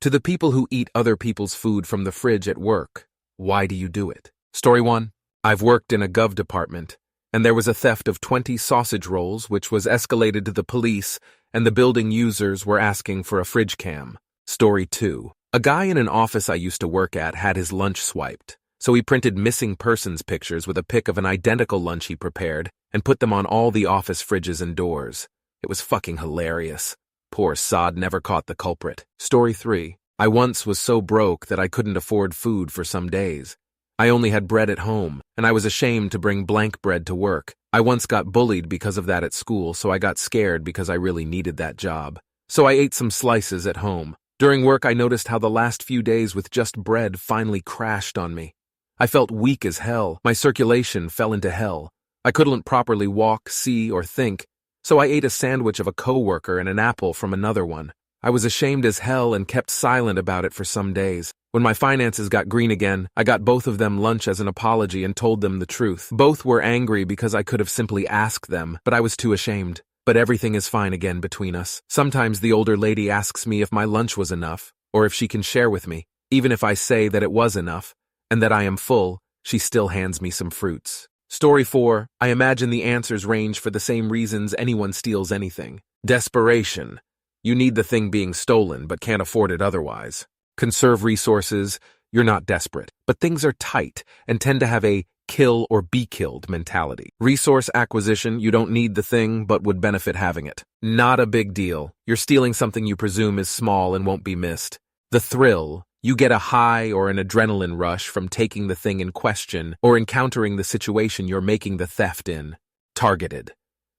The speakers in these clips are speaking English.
To the people who eat other people's food from the fridge at work, why do you do it? Story 1. I've worked in a gov department, and there was a theft of 20 sausage rolls which was escalated to the police, and the building users were asking for a fridge cam. Story 2. A guy in an office I used to work at had his lunch swiped, so he printed missing persons pictures with a pic of an identical lunch he prepared and put them on all the office fridges and doors. It was fucking hilarious. Poor sod never caught the culprit. Story 3. I once was so broke that I couldn't afford food for some days. I only had bread at home, and I was ashamed to bring blank bread to work. I once got bullied because of that at school, so I got scared because I really needed that job. So I ate some slices at home. During work, I noticed how the last few days with just bread finally crashed on me. I felt weak as hell. My circulation fell into hell. I couldn't properly walk, see, or think, so I ate a sandwich of a coworker and an apple from another one. I was ashamed as hell and kept silent about it for some days. When my finances got green again, I got both of them lunch as an apology and told them the truth. Both were angry because I could have simply asked them, but I was too ashamed. But everything is fine again between us. Sometimes the older lady asks me if my lunch was enough, or if she can share with me. Even if I say that it was enough, and that I am full, she still hands me some fruits. Story 4. I imagine the answers range for the same reasons anyone steals anything. Desperation. You need the thing being stolen, but can't afford it otherwise. Conserve resources. You're not desperate, but things are tight and tend to have a kill or be killed mentality. Resource acquisition. You don't need the thing, but would benefit having it. Not a big deal. You're stealing something you presume is small and won't be missed. The thrill. You get a high or an adrenaline rush from taking the thing in question or encountering the situation you're making the theft in. Targeted.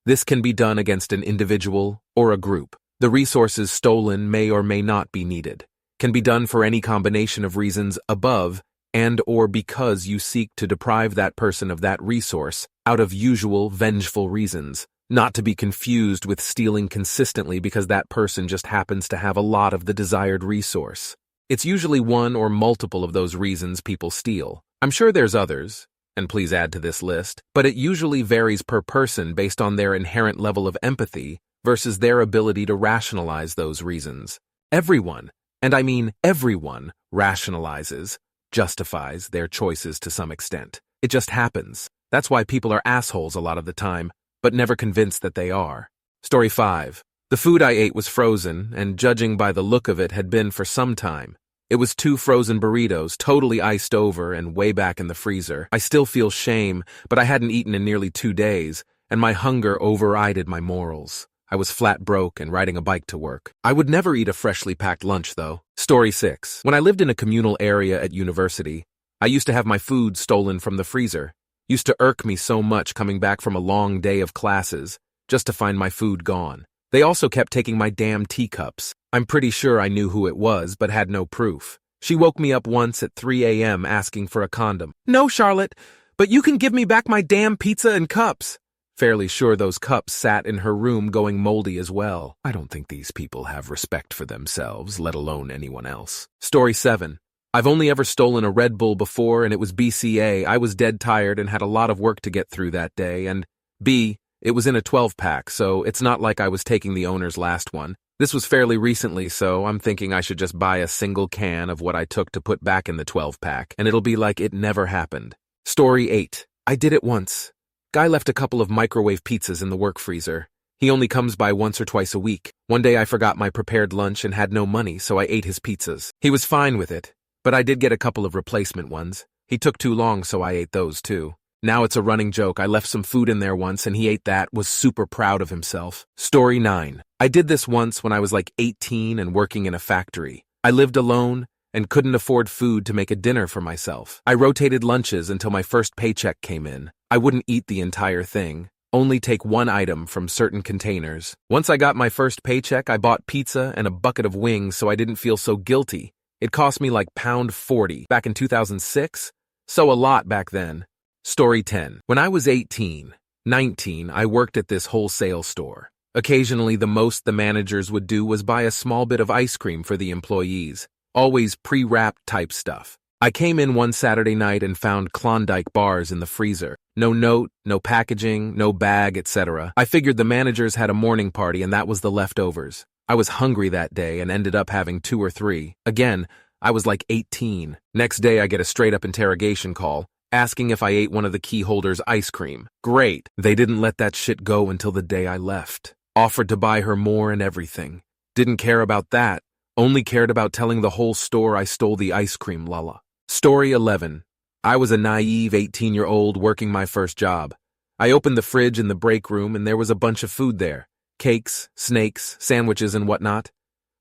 This can be done against an individual or a group. The resources stolen may or may not be needed. Can be done for any combination of reasons above and or because you seek to deprive that person of that resource out of usual vengeful reasons, not to be confused with stealing consistently because that person just happens to have a lot of the desired resource. It's usually one or multiple of those reasons people steal. I'm sure there's others, and please add to this list, but it usually varies per person based on their inherent level of empathy versus their ability to rationalize those reasons. Everyone, and I mean everyone, rationalizes, justifies their choices to some extent. It just happens. That's why people are assholes a lot of the time, but never convinced that they are. Story 5. The food I ate was frozen, and judging by the look of it, had been for some time. It was 2 frozen burritos, totally iced over and way back in the freezer. I still feel shame, but I hadn't eaten in nearly 2 days, and my hunger overrided my morals. I was flat broke and riding a bike to work. I would never eat a freshly packed lunch, though. Story 6. When I lived in a communal area at university, I used to have my food stolen from the freezer. Used to irk me so much coming back from a long day of classes, just to find my food gone. They also kept taking my damn teacups. I'm pretty sure I knew who it was, but had no proof. She woke me up once at 3 a.m. asking for a condom. No, Charlotte, but you can give me back my damn pizza and cups. Fairly sure those cups sat in her room going moldy as well. I don't think these people have respect for themselves, let alone anyone else. Story 7. I've only ever stolen a Red Bull before, and it was BCA. I was dead tired and had a lot of work to get through that day, and B, it was in a 12-pack, so it's not like I was taking the owner's last one. This was fairly recently, so I'm thinking I should just buy a single can of what I took to put back in the 12-pack, and it'll be like it never happened. Story 8. I did it once. Guy left a couple of microwave pizzas in the work freezer. He only comes by once or twice a week. One day I forgot my prepared lunch and had no money, so I ate his pizzas. He was fine with it, but I did get a couple of replacement ones. He took too long, so I ate those too. Now it's a running joke. I left some food in there once and he ate that, was super proud of himself. Story 9. I did this once when I was like 18 and working in a factory. I lived alone and couldn't afford food to make a dinner for myself. I rotated lunches until my first paycheck came in. I wouldn't eat the entire thing, only take one item from certain containers. Once I got my first paycheck, I bought pizza and a bucket of wings so I didn't feel so guilty. It cost me like £1.40 back in 2006, so a lot back then. Story 10. When I was 19, I worked at this wholesale store. Occasionally, the most the managers would do was buy a small bit of ice cream for the employees, always pre-wrapped type stuff. I came in one Saturday night and found Klondike bars in the freezer. No note, no packaging, no bag, etc. I figured the managers had a morning party and that was the leftovers. I was hungry that day and ended up having 2 or 3. Again, I was like 18. Next day I get a straight-up interrogation call, asking if I ate one of the key holder's ice cream. Great. They didn't let that shit go until the day I left. Offered to buy her more and everything. Didn't care about that. Only cared about telling the whole store I stole the ice cream, lala. Story 11. I was a naive 18-year-old working my first job. I opened the fridge in the break room and there was a bunch of food there. Cakes, snakes, sandwiches, and whatnot.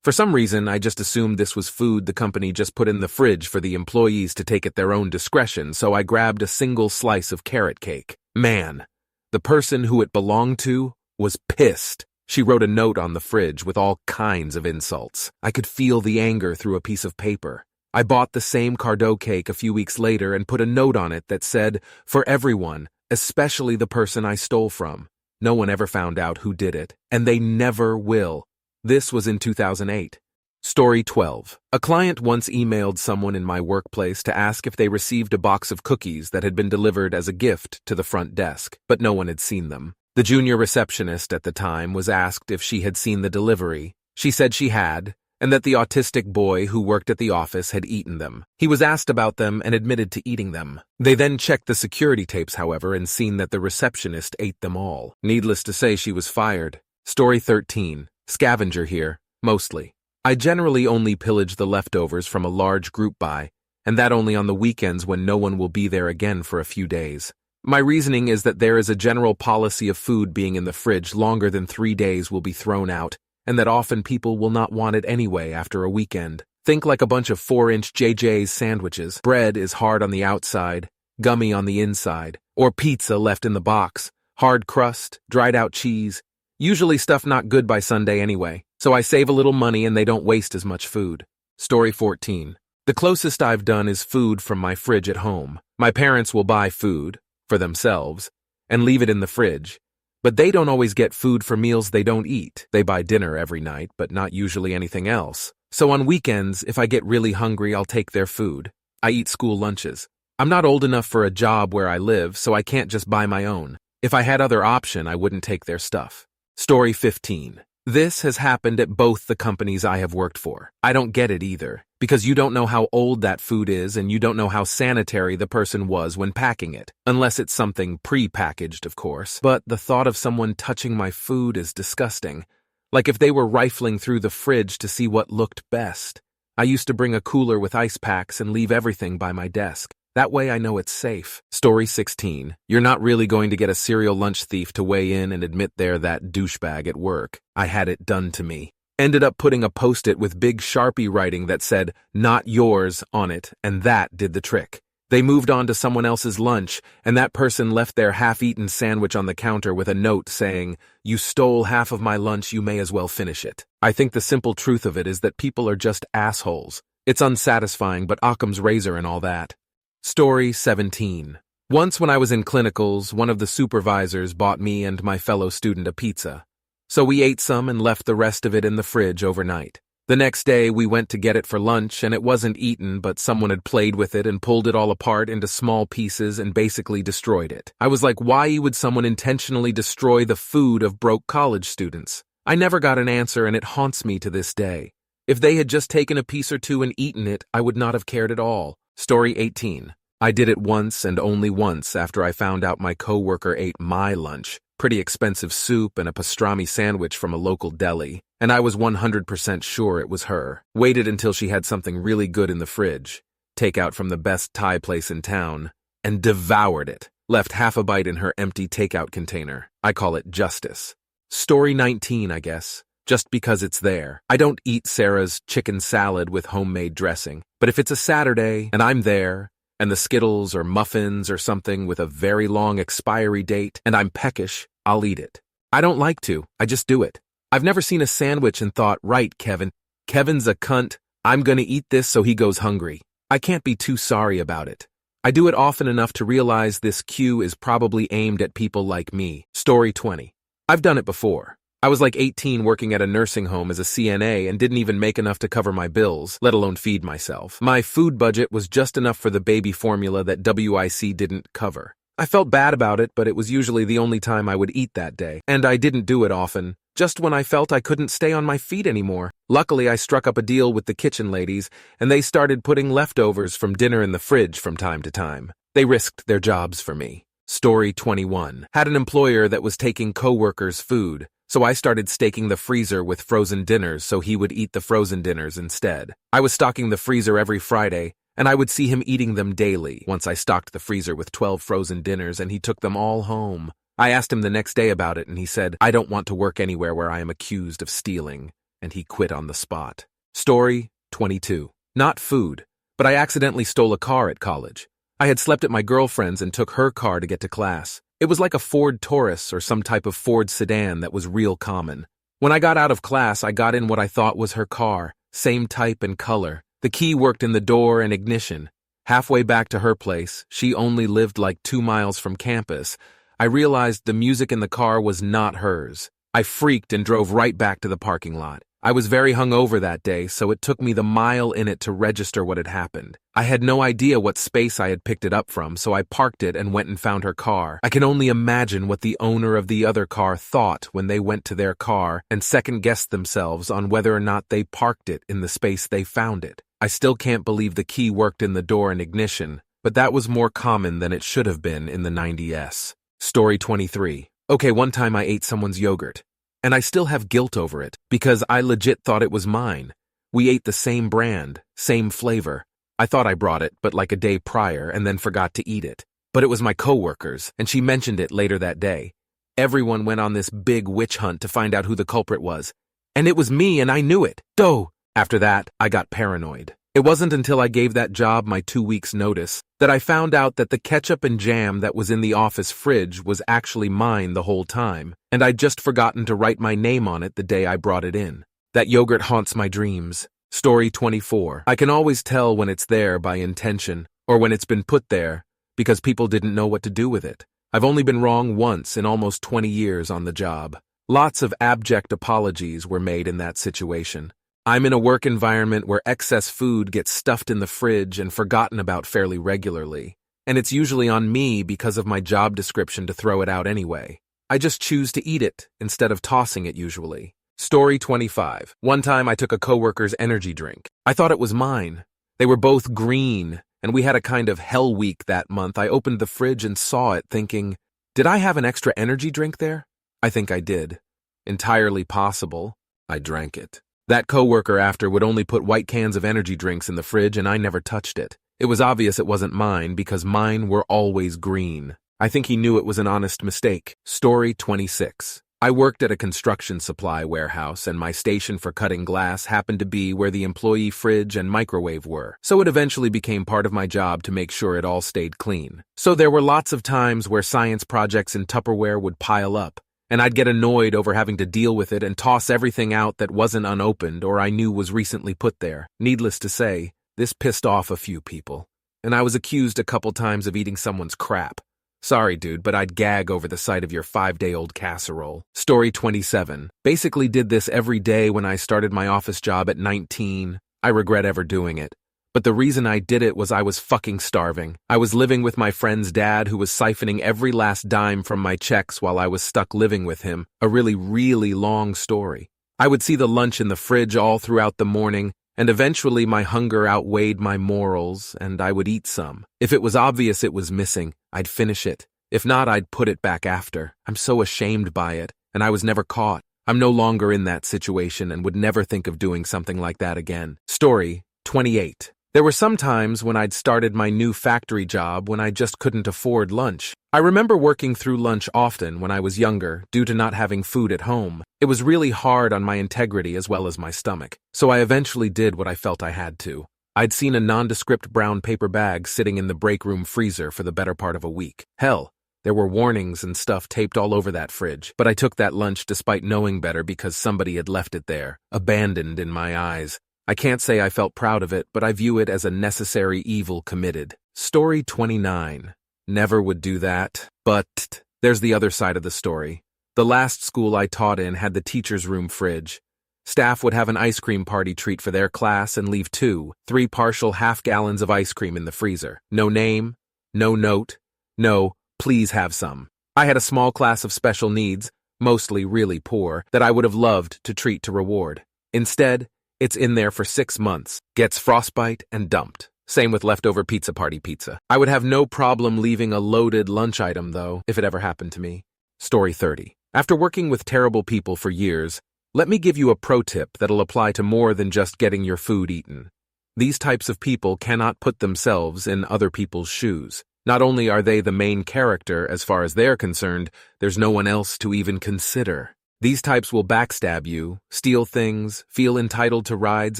For some reason, I just assumed this was food the company just put in the fridge for the employees to take at their own discretion, so I grabbed a single slice of carrot cake. Man, the person who it belonged to was pissed. She wrote a note on the fridge with all kinds of insults. I could feel the anger through a piece of paper. I bought the same Cardo cake a few weeks later and put a note on it that said, "For everyone, especially the person I stole from." No one ever found out who did it, and they never will. This was in 2008. Story 12. A client once emailed someone in my workplace to ask if they received a box of cookies that had been delivered as a gift to the front desk, but no one had seen them. The junior receptionist at the time was asked if she had seen the delivery. She said she had, and that the autistic boy who worked at the office had eaten them. He was asked about them and admitted to eating them. They then checked the security tapes, however, and seen that the receptionist ate them all. Needless to say, she was fired. Story 13. Scavenger here, mostly. I generally only pillage the leftovers from a large group buy, and that only on the weekends when no one will be there again for a few days. My reasoning is that there is a general policy of food being in the fridge longer than 3 days will be thrown out, and that often people will not want it anyway after a weekend. Think like a bunch of 4-inch JJ's sandwiches. Bread is hard on the outside, gummy on the inside, or pizza left in the box, hard crust, dried out cheese. Usually stuff not good by Sunday anyway, so I save a little money and they don't waste as much food. Story 14. The closest I've done is food from my fridge at home. My parents will buy food, for themselves, and leave it in the fridge. But they don't always get food for meals they don't eat. They buy dinner every night, but not usually anything else. So on weekends, if I get really hungry, I'll take their food. I eat school lunches. I'm not old enough for a job where I live, so I can't just buy my own. If I had other option, I wouldn't take their stuff. Story 15. This has happened at both the companies I have worked for. I don't get it either, because you don't know how old that food is and you don't know how sanitary the person was when packing it, unless it's something pre-packaged, of course. But the thought of someone touching my food is disgusting. Like if they were rifling through the fridge to see what looked best. I used to bring a cooler with ice packs and leave everything by my desk. That way I know it's safe. Story 16. You're not really going to get a serial lunch thief to weigh in and admit they're that douchebag at work. I had it done to me. Ended up putting a post-it with big Sharpie writing that said, "Not yours," on it, and that did the trick. They moved on to someone else's lunch, and that person left their half-eaten sandwich on the counter with a note saying, "You stole half of my lunch, you may as well finish it." I think the simple truth of it is that people are just assholes. It's unsatisfying, but Occam's razor and all that. Story 17. Once when I was in clinicals, one of the supervisors bought me and my fellow student a pizza. So we ate some and left the rest of it in the fridge overnight. The next day we went to get it for lunch and it wasn't eaten, but someone had played with it and pulled it all apart into small pieces and basically destroyed it. I was like, why would someone intentionally destroy the food of broke college students? I never got an answer and it haunts me to this day. If they had just taken a piece or two and eaten it, I would not have cared at all. Story 18. I did it once and only once after I found out my coworker ate my lunch, pretty expensive soup and a pastrami sandwich from a local deli, and I was 100% sure it was her. Waited until she had something really good in the fridge, takeout from the best Thai place in town, and devoured it. Left half a bite in her empty takeout container. I call it justice. Story 19, I guess. Just because it's there. I don't eat Sarah's chicken salad with homemade dressing, but if it's a Saturday and I'm there, and the Skittles or muffins or something with a very long expiry date, and I'm peckish, I'll eat it. I don't like to, I just do it. I've never seen a sandwich and thought, right, Kevin's a cunt, I'm gonna eat this so he goes hungry. I can't be too sorry about it. I do it often enough to realize this cue is probably aimed at people like me. Story 20. I've done it before. I was like 18 working at a nursing home as a CNA and didn't even make enough to cover my bills, let alone feed myself. My food budget was just enough for the baby formula that WIC didn't cover. I felt bad about it, but it was usually the only time I would eat that day, and I didn't do it often, just when I felt I couldn't stay on my feet anymore. Luckily, I struck up a deal with the kitchen ladies, and they started putting leftovers from dinner in the fridge from time to time. They risked their jobs for me. Story 21. Had an employer that was taking coworkers' food, so I started staking the freezer with frozen dinners so he would eat the frozen dinners instead. I was stocking the freezer every Friday, and I would see him eating them daily. Once I stocked the freezer with 12 frozen dinners and he took them all home. I asked him the next day about it and he said, "I don't want to work anywhere where I am accused of stealing," and he quit on the spot. Story 22. Not food, but I accidentally stole a car at college. I had slept at my girlfriend's and took her car to get to class. It was like a Ford Taurus or some type of Ford sedan that was real common. When I got out of class, I got in what I thought was her car, same type and color. The key worked in the door and ignition. Halfway back to her place, she only lived like 2 miles from campus. I realized the music in the car was not hers. I freaked and drove right back to the parking lot. I was very hungover that day, so it took me the mile in it to register what had happened. I had no idea what space I had picked it up from, so I parked it and went and found her car. I can only imagine what the owner of the other car thought when they went to their car and second-guessed themselves on whether or not they parked it in the space they found it. I still can't believe the key worked in the door and ignition, but that was more common than it should have been in the 90s. Story 23. Okay, one time I ate someone's yogurt, and I still have guilt over it because I legit thought it was mine. We ate the same brand, same flavor. I thought I brought it, but like a day prior, and then forgot to eat it. But it was my coworker's, and she mentioned it later that day. Everyone went on this big witch hunt to find out who the culprit was. And it was me, and I knew it. Doh! After that, I got paranoid. It wasn't until I gave that job my 2 weeks' notice that I found out that the ketchup and jam that was in the office fridge was actually mine the whole time, and I'd just forgotten to write my name on it the day I brought it in. That yogurt haunts my dreams. Story 24. I can always tell when it's there by intention, or when it's been put there, because people didn't know what to do with it. I've only been wrong once in almost 20 years on the job. Lots of abject apologies were made in that situation. I'm in a work environment where excess food gets stuffed in the fridge and forgotten about fairly regularly, and it's usually on me because of my job description to throw it out anyway. I just choose to eat it instead of tossing it usually. Story 25. One time I took a coworker's energy drink. I thought it was mine. They were both green, and we had a kind of hell week that month. I opened the fridge and saw it, thinking, did I have an extra energy drink there? I think I did. Entirely possible. I drank it. That coworker after would only put white cans of energy drinks in the fridge, and I never touched it. It was obvious it wasn't mine because mine were always green. I think he knew it was an honest mistake. Story 26. I worked at a construction supply warehouse, and my station for cutting glass happened to be where the employee fridge and microwave were, so it eventually became part of my job to make sure it all stayed clean. So there were lots of times where science projects in Tupperware would pile up, and I'd get annoyed over having to deal with it and toss everything out that wasn't unopened or I knew was recently put there. Needless to say, this pissed off a few people, and I was accused a couple times of eating someone's crap. Sorry, dude, but I'd gag over the sight of your 5-day-old casserole. Story 27. Basically did this every day when I started my office job at 19. I regret ever doing it. But the reason I did it was I was fucking starving. I was living with my friend's dad who was siphoning every last dime from my checks while I was stuck living with him. A really, really long story. I would see the lunch in the fridge all throughout the morning, and eventually my hunger outweighed my morals, and I would eat some. If it was obvious it was missing, I'd finish it. If not, I'd put it back after. I'm so ashamed by it, and I was never caught. I'm no longer in that situation and would never think of doing something like that again. Story 28. There were some times when I'd started my new factory job when I just couldn't afford lunch. I remember working through lunch often when I was younger due to not having food at home. It was really hard on my integrity as well as my stomach, so I eventually did what I felt I had to. I'd seen a nondescript brown paper bag sitting in the break room freezer for the better part of a week. Hell, there were warnings and stuff taped all over that fridge, but I took that lunch despite knowing better because somebody had left it there, abandoned in my eyes. I can't say I felt proud of it, but I view it as a necessary evil committed. Story 29. Never would do that. But there's the other side of the story. The last school I taught in had the teacher's room fridge. Staff would have an ice cream party treat for their class and leave 2-3 partial half-gallons of ice cream in the freezer. No name, no note, no, Please have some. I had a small class of special needs, mostly really poor, that I would have loved to treat to reward. Instead, it's in there for 6 months, gets frostbite and dumped. Same with leftover pizza party pizza. I would have no problem leaving a loaded lunch item, though, if it ever happened to me. Story 30. After working with terrible people for years, let me give you a pro tip that'll apply to more than just getting your food eaten. These types of people cannot put themselves in other people's shoes. Not only are they the main character as far as they're concerned, there's no one else to even consider. These types will backstab you, steal things, feel entitled to rides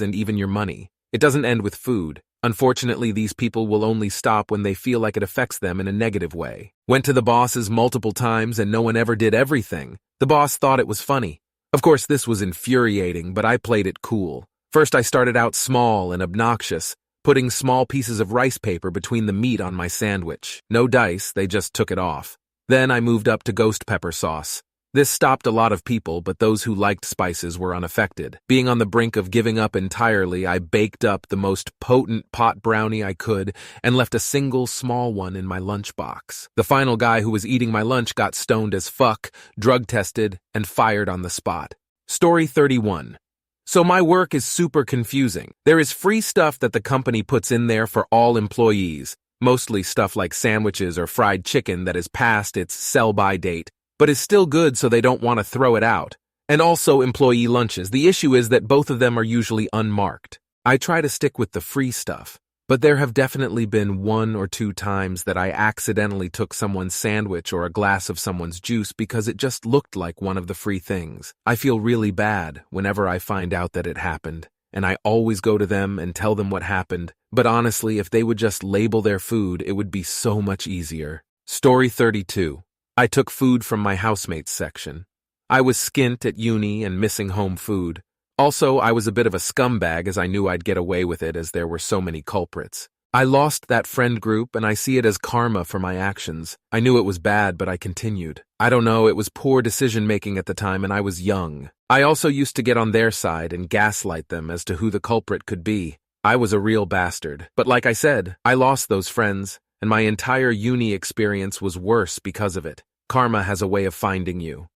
and even your money. It doesn't end with food. Unfortunately, these people will only stop when they feel like it affects them in a negative way. Went to the bosses multiple times and no one ever did everything. The boss thought it was funny. Of course, this was infuriating, but I played it cool. First, I started out small and obnoxious, putting small pieces of rice paper between the meat on my sandwich. No dice, they just took it off. Then I moved up to ghost pepper sauce. This stopped a lot of people, but those who liked spices were unaffected. Being on the brink of giving up entirely, I baked up the most potent pot brownie I could and left a single small one in my lunchbox. The final guy who was eating my lunch got stoned as fuck, drug tested, and fired on the spot. Story 31. So my work is super confusing. There is free stuff that the company puts in there for all employees, mostly stuff like sandwiches or fried chicken that is past its sell-by date, but is still good so they don't want to throw it out. And also employee lunches. The issue is that both of them are usually unmarked. I try to stick with the free stuff, but there have definitely been 1 or 2 times that I accidentally took someone's sandwich or a glass of someone's juice because it just looked like one of the free things. I feel really bad whenever I find out that it happened, and I always go to them and tell them what happened, but honestly, if they would just label their food, it would be so much easier. Story 32. I took food from my housemates section. I was skint at uni and missing home food. Also, I was a bit of a scumbag as I knew I'd get away with it as there were so many culprits. I lost that friend group and I see it as karma for my actions. I knew it was bad, but I continued. I don't know, it was poor decision-making at the time and I was young. I also used to get on their side and gaslight them as to who the culprit could be. I was a real bastard. But like I said, I lost those friends, and my entire uni experience was worse because of it. Karma has a way of finding you.